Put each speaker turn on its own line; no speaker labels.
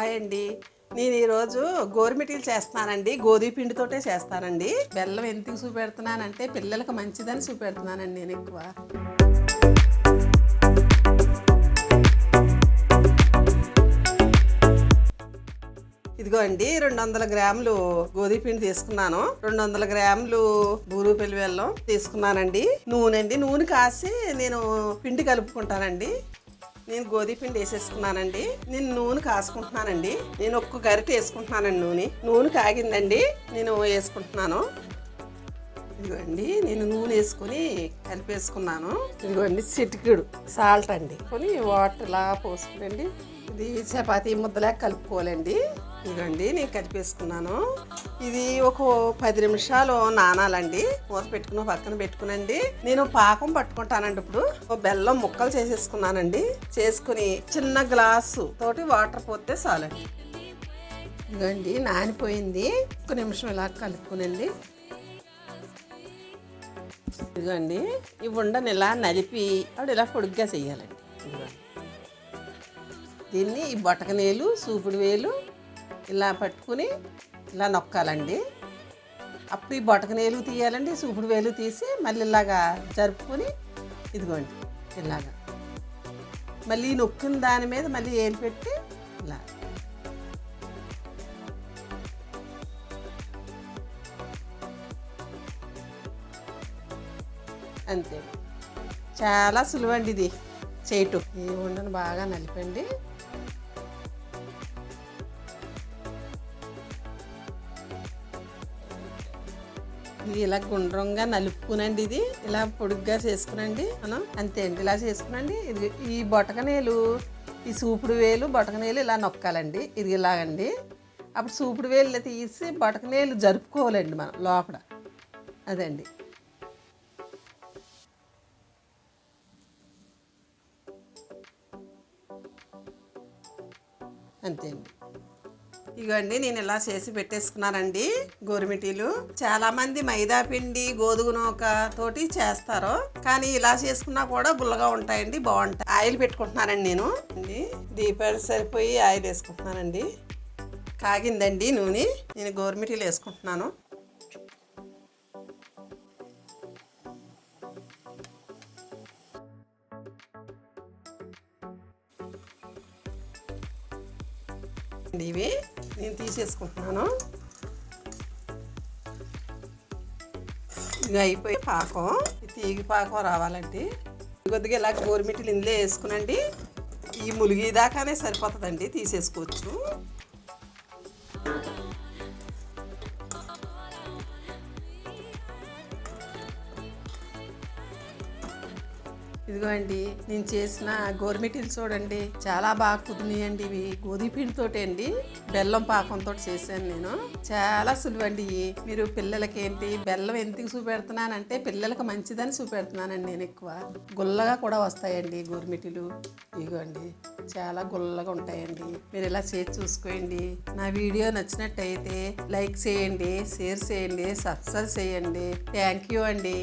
Hi అండి. నేను ఈరోజు గోరుమిటీలు చేస్తున్నానండి. గోధుమ పిండితోటే చేస్తానండి. బెల్లం ఎందుకు చూపెడుతున్నానంటే పిల్లలకు మంచిదని చూపెడుతున్నానండి నేను ఎక్కువ. ఇదిగో అండి 200 గ్రాములు గోధుమ పిండి తీసుకున్నాను. 200 గ్రాములు బూరుపల్లి బెల్లం తీసుకున్నానండి. నూనె కాసి నేను పిండి కలుపుకుంటానండి. నేను గోధుమ పిండి వేసేసుకున్నానండి. నేను నూనె కాసుకుంటున్నానండి. నేను ఒక్క గరిటె వేసుకుంటున్నానండి. నూనె కాగిందండి, నేను వేసుకుంటున్నాను. ఇదిగోండి నేను నూనె వేసుకొని కలిపేసుకున్నాను. ఇదిగోండి చిటికెడు సాల్ట్ అండి కొని వాటర్ ఇలా పోసుకునండి. ఇది చపాతీ ముద్దలా కలుపుకోవాలండి. ఇదిగోండి నేను కలిపేసుకున్నాను. ఇది ఒక 10 నిమిషాలు నానాలండి. మూత పెట్టుకుని పక్కన పెట్టుకునండి. నేను పాకం పట్టుకుంటానండి. ఇప్పుడు బెల్లం ముక్కలు చేసేసుకున్నానండి. చేసుకుని చిన్న గ్లాసు తోటి వాటర్ పోతే చాలండి. ఇదిగోండి నానిపోయింది. 1 నిమిషం ఇలా కలుపుకునండి. ఇదిగోండి ఈ ఉండని ఇలా నలిపి అప్పుడు ఇలా పొడుగ్గా చెయ్యాలండి. ఇదిగోండి దీన్ని ఈ బొటకనేలు సూపుడు వేలు ఇలా పట్టుకుని ఇలా నొక్కాలండి. అప్పుడు ఈ బొటకనేలు తీయాలండి, సూపుడు వేలు తీసి మళ్ళీ ఇలాగా జరుపుకొని ఇదిగోండి ఇలాగా మళ్ళీ నొక్కిన దాని మీద మళ్ళీ ఏలు పెట్టి ఇలా అంతే. చాలా సులువండి ఇది చేయటం. ఈ ఉండను బాగా నలిపండి. ఇది ఇలా గుండ్రంగా నలుపుకునండి. ఇది ఇలా పొడుగ్గా చేసుకునండి మనం. అంతే అండి, ఇలా చేసుకునండి. ఇది ఈ బొటకనేలు ఈ సూపుడు వేలు బొటకనేలు ఇలా నొక్కాలండి. ఇది ఇలాగండి. అప్పుడు సూపుడు వేలు తీసి బొటకనేలు జరుపుకోవాలండి మనం లోపల. అదండి. అంతే అండి. ఇగోండి నేను ఇలా చేసి పెట్టేసుకున్నానండి గోరుమిటీలు. చాలా మంది మైదా పిండి గోధుమ నూక తోటి చేస్తారు, కానీ ఇలా చేసుకున్నా కూడా గుల్లగా ఉంటాయండి, బాగుంటాయి. ఆయిల్ పెట్టుకుంటున్నానండి నేను. దీపాలు సరిపోయి ఆయిల్ వేసుకుంటున్నానండి. కాగిందండి నూనె. నేను గోరుమిటీలు వేసుకుంటున్నాను. ఇవి నేను తీసేసుకుంటున్నాను. ఇక అయిపోయి పాకం తీగి పాకం రావాలండి. కొద్దిగా ఇలా గోరుమిటీలు ఇందులో వేసుకునండి. ఈ ములిగి దాకానే సరిపోతుందండి, తీసేసుకోవచ్చు. ఇదిగో అండి నేను చేసిన గోరుమిటీలు చూడండి, చాలా బాగా కుదిరినాయండి. ఇవి గోధుమ పిండితోటి అండి, బెల్లం పాకంతో చేశాను నేను. చాలా సులువండి. మీరు పిల్లలకి ఏంటి బెల్లం ఎందుకు చూపెడుతున్నానంటే పిల్లలకు మంచిదని చూపెడుతున్నానండి నేను ఎక్కువ. గుల్లగా కూడా వస్తాయండి గోరుమిటీలు. ఇదిగోండి చాలా గుల్లగా ఉంటాయండి. మీరు ఇలా చేసి చూసుకోండి. నా వీడియో నచ్చినట్టయితే లైక్ చేయండి, షేర్ చేయండి, సబ్స్క్రైబ్ చేయండి. థ్యాంక్ యూ అండి.